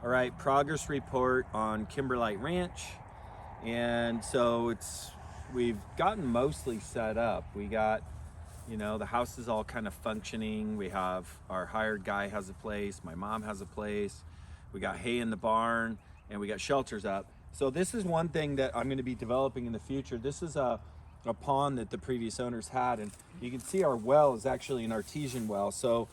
All right, progress report on Kimberlite Ranch. And so we've gotten mostly set up. We got, the house is all kind of functioning. We have our hired guy has a place, my mom has a place. We got hay in the barn and we got shelters up. So this is one thing that I'm going to be developing in the future. This is a pond that the previous owners had, and you can see our well is actually an artesian well. So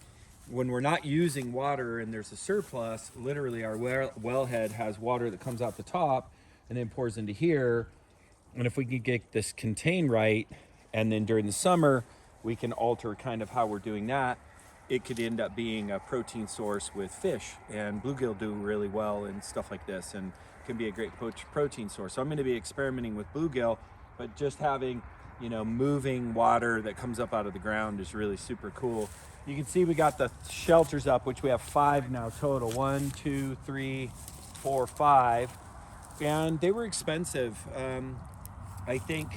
when we're not using water and there's a surplus, literally our wellhead has water that comes out the top and then pours into here. And if we can get this contained right, and then during the summer we can alter kind of how we're doing that, it could end up being a protein source with fish, and bluegill do really well and stuff like this, and can be a great protein source. So I'm going to be experimenting with bluegill, but just having moving water that comes up out of the ground is really super cool. You can see we got the shelters up, which we have 5 now total. 1, 2, 3, 4, 5. And they were expensive. I think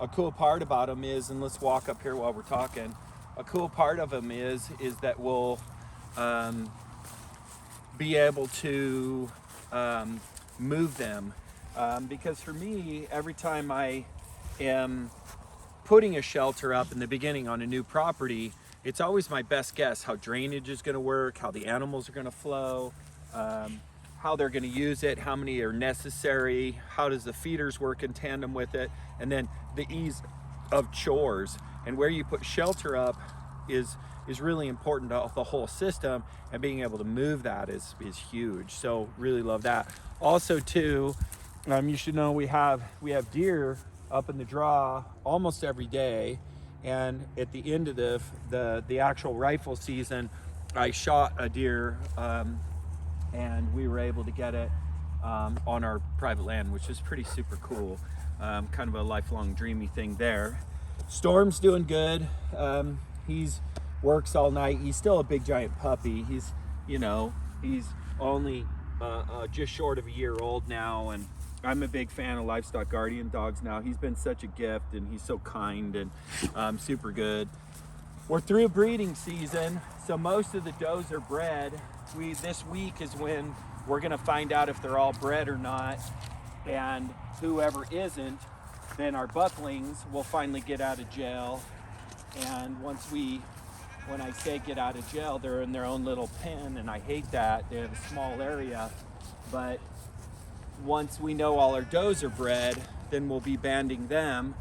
a cool part about them is, and let's walk up here while we're talking, a cool part of them is that we'll be able to move them. Because for me, every time I am putting a shelter up in the beginning on a new property, it's always my best guess how drainage is going to work, how the animals are going to flow, how they're going to use it, how many are necessary, how does the feeders work in tandem with it, and then the ease of chores. And where you put shelter up is really important to the whole system, and being able to move that is huge. So really love that. Also too, you should know we have deer up in the draw almost every day, and at the end of the actual rifle season, I shot a deer, and we were able to get it on our private land, which is pretty super cool. Kind of a lifelong dreamy thing there. Storm's doing good. He's works all night. He's still a big giant puppy. He's only just short of a year old now, and I'm a big fan of livestock guardian dogs now. He's been such a gift, and he's so kind and super good. We're through breeding season, so most of the does are bred. This week is when we're gonna find out if they're all bred or not, and whoever isn't, then our bucklings will finally get out of jail. And when I say get out of jail, they're in their own little pen, and I hate that. They have a small area, but once we know all our does are bred, then we'll be banding them,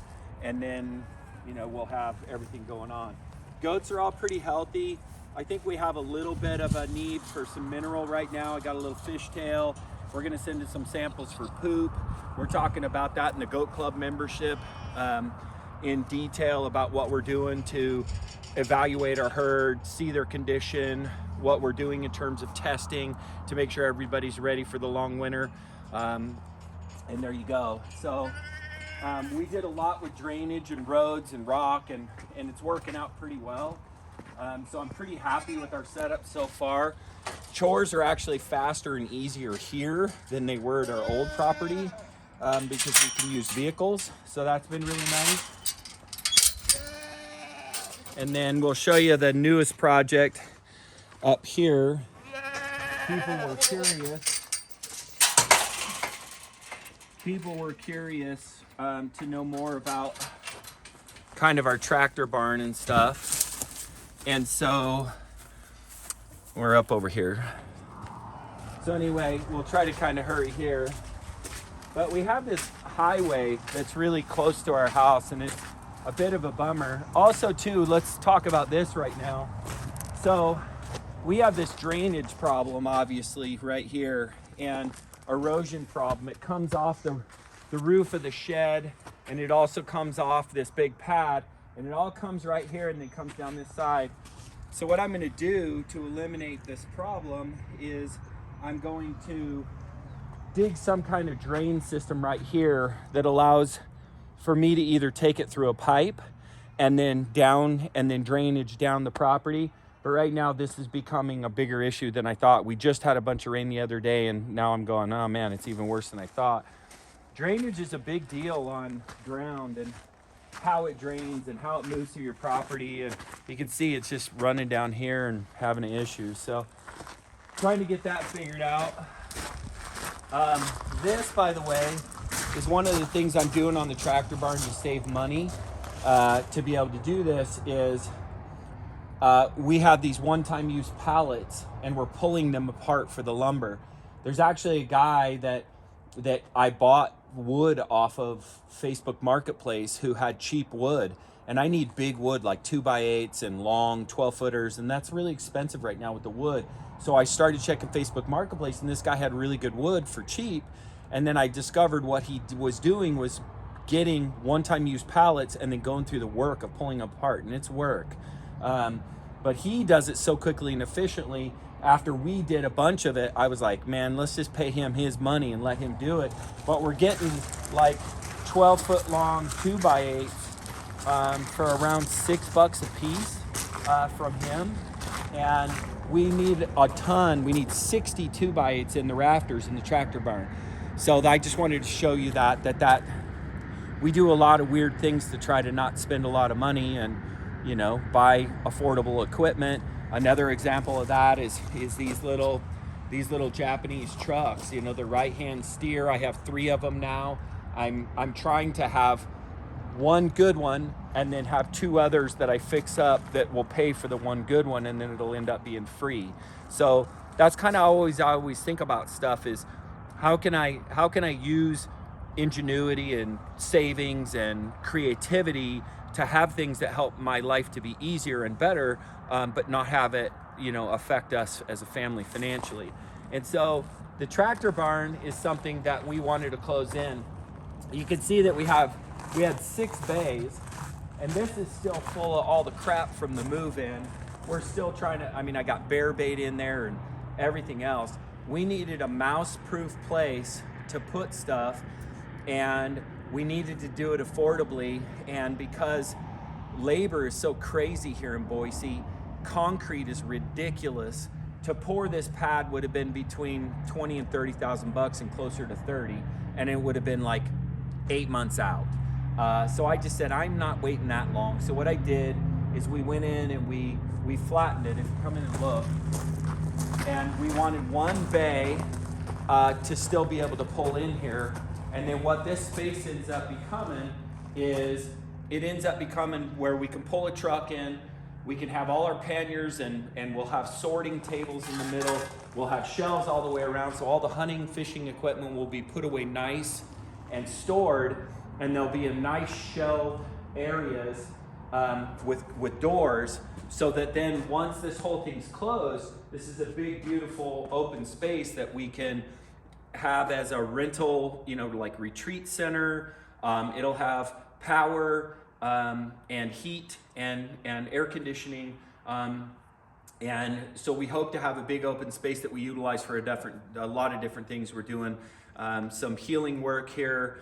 and then we'll have everything going on. Goats are all pretty healthy. I think we have a little bit of a need for some mineral right now. I got a little fishtail. We're gonna send in some samples for poop. We're talking about that in the Goat Club membership in detail about what we're doing to evaluate our herd, see their condition, what we're doing in terms of testing to make sure everybody's ready for the long winter. And there you go. So we did a lot with drainage and roads and rock, and it's working out pretty well. So I'm pretty happy with our setup so far. Chores are actually faster and easier here than they were at our old property, because we can use vehicles. So that's been really nice. And then we'll show you the newest project up here. People were curious to know more about kind of our tractor barn and stuff. And so we're up over here. So anyway, we'll try to kind of hurry here. But we have this highway that's really close to our house, and it's a bit of a bummer. Also too, let's talk about this right now. So we have this drainage problem, obviously, right here, and erosion problem. It comes off the roof of the shed, and it also comes off this big pad, and it all comes right here and then comes down this side. So what I'm going to do to eliminate this problem is I'm going to dig some kind of drain system right here that allows for me to either take it through a pipe and then drainage down the property. But right now this is becoming a bigger issue than I thought. We just had a bunch of rain the other day, and now I'm going, oh man, it's even worse than I thought. Drainage is a big deal on ground, and how it drains and how it moves through your property. And you can see it's just running down here and having an issue. So trying to get that figured out. This, by the way, is one of the things I'm doing on the tractor barn to save money. To be able to do this is we have these one-time use pallets and we're pulling them apart for the lumber. There's actually a guy that I bought wood off of Facebook Marketplace who had cheap wood, and I need big wood like 2x8s and long 12-footers, and that's really expensive right now with the wood. So I started checking Facebook Marketplace, and this guy had really good wood for cheap. And then I discovered what he was doing was getting one-time use pallets and then going through the work of pulling them apart, and it's work. But he does it so quickly and efficiently. After we did a bunch of it, I was like, man, let's just pay him his money and let him do it. But we're getting like 12-foot long 2x8s for around $6 a piece from him. And we need a ton. We need 60 2x8s in the rafters in the tractor barn. So I just wanted to show you that we do a lot of weird things to try to not spend a lot of money and, you know, buy affordable equipment. Another example of that is these little Japanese trucks. You know, the right-hand steer. I have 3 of them now. I'm trying to have one good one and then have 2 others that I fix up that will pay for the one good one, and then it'll end up being free. So that's kind of I always think about stuff is how can I use ingenuity and savings and creativity to have things that help my life to be easier and better, but not have it, you know, affect us as a family financially. And so the tractor barn is something that we wanted to close in. You can see that we had 6 bays, and this is still full of all the crap from the move-in. We're still trying to, I got bear bait in there and everything else. We needed a mouse-proof place to put stuff, and we needed to do it affordably. And because labor is so crazy here in Boise, concrete is ridiculous. To pour this pad would have been between 20 and 30,000 bucks and closer to 30, and it would have been like 8 months out. So I just said, I'm not waiting that long. So what I did is we went in and we flattened it. If you come in and look, and we wanted one bay to still be able to pull in here. And then what this space ends up becoming is it ends up becoming where we can pull a truck in, we can have all our panniers, and we'll have sorting tables in the middle. We'll have shelves all the way around, so all the hunting, fishing equipment will be put away nice and stored, and there'll be a nice shelf areas with doors, so that then once this whole thing's closed, this is a big, beautiful open space that we can have as a rental, you know, like retreat center. It'll have power and heat and air conditioning. And so we hope to have a big open space that we utilize for a lot of different things. We're doing some healing work here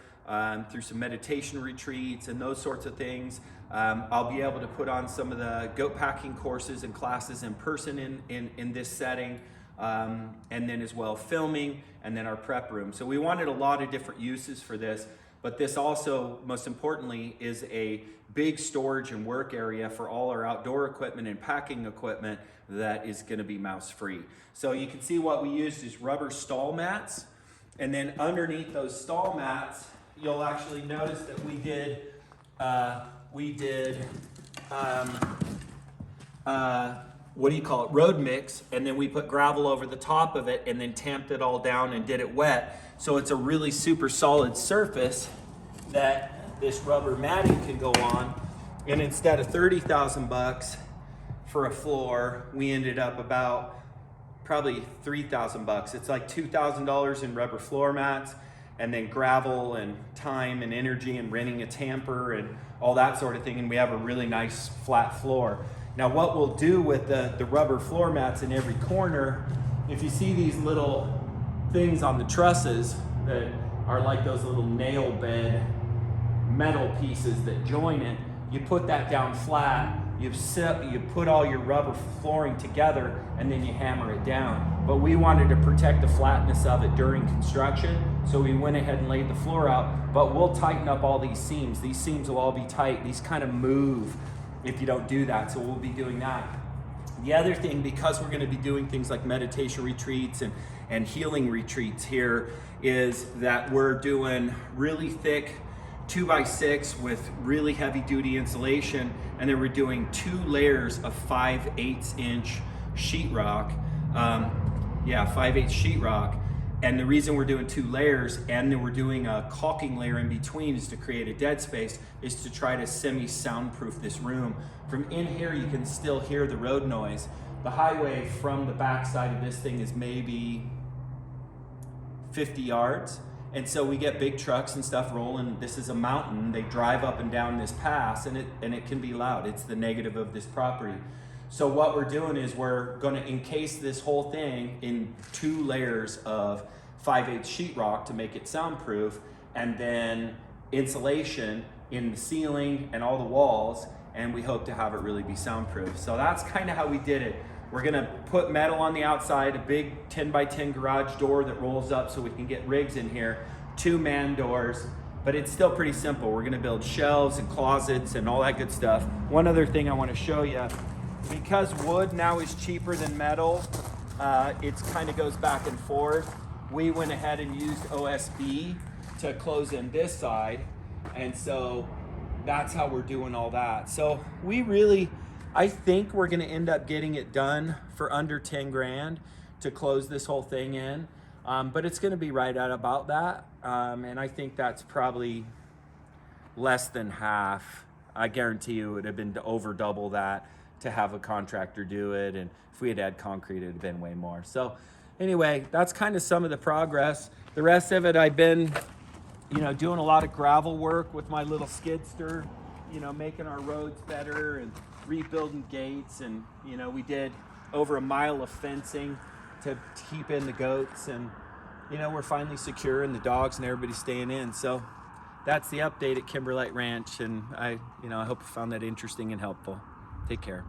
through some meditation retreats and those sorts of things. I'll be able to put on some of the goat packing courses and classes in person in this setting. And then as well filming, and then our prep room. So we wanted a lot of different uses for this, but this also, most importantly, is a big storage and work area for all our outdoor equipment and packing equipment that is going to be mouse free. So you can see what we used is rubber stall mats, and then underneath those stall mats, you'll actually notice that we did what do you call it, road mix, and then we put gravel over the top of it and then tamped it all down and did it wet. So it's a really super solid surface that this rubber matting can go on. And instead of 30,000 bucks for a floor, we ended up about probably 3,000 bucks. It's like $2,000 in rubber floor mats, and then gravel and time and energy and renting a tamper and all that sort of thing. And we have a really nice flat floor. Now what we'll do with the rubber floor mats in every corner, if you see these little things on the trusses that are like those little nail bed metal pieces that join it, you put that down flat, you put all your rubber flooring together, and then you hammer it down. But we wanted to protect the flatness of it during construction, so we went ahead and laid the floor out. But we'll tighten up all these seams. These seams will all be tight. These kind of move if you don't do that, so we'll be doing that. The other thing, because we're going to be doing things like meditation retreats and healing retreats here, is that we're doing really thick 2x6 with really heavy duty insulation, and then we're doing 2 layers of 5/8 inch sheetrock. 5/8 sheetrock. And the reason we're doing 2 layers and then we're doing a caulking layer in between is to create a dead space, is to try to semi-soundproof this room. From in here, you can still hear the road noise. The highway from the back side of this thing is maybe 50 yards. And so we get big trucks and stuff rolling. This is a mountain. They drive up and down this pass, and it can be loud. It's the negative of this property. So what we're doing is we're going to encase this whole thing in 2 layers of 5/8 sheetrock to make it soundproof, and then insulation in the ceiling and all the walls, and we hope to have it really be soundproof. So that's kind of how we did it. We're going to put metal on the outside, a big 10x10 garage door that rolls up so we can get rigs in here, 2 man doors, but it's still pretty simple. We're going to build shelves and closets and all that good stuff. One other thing I want to show you, because wood now is cheaper than metal, it kind of goes back and forth. We went ahead and used OSB to close in this side, and so that's how we're doing all that. So I think we're going to end up getting it done for under 10 grand to close this whole thing in, but it's going to be right at about that, and I think that's probably less than half. I guarantee you it would have been over double that to have a contractor do it, and if we had had concrete, it would have been way more. So anyway, that's kind of some of the progress. The rest of it, I've been doing a lot of gravel work with my little skidster, making our roads better and rebuilding gates, and we did over 1 mile of fencing to keep in the goats, and we're finally secure, and the dogs and everybody's staying in. So that's the update at Kimberlite Ranch, and I hope you found that interesting and helpful. Take care.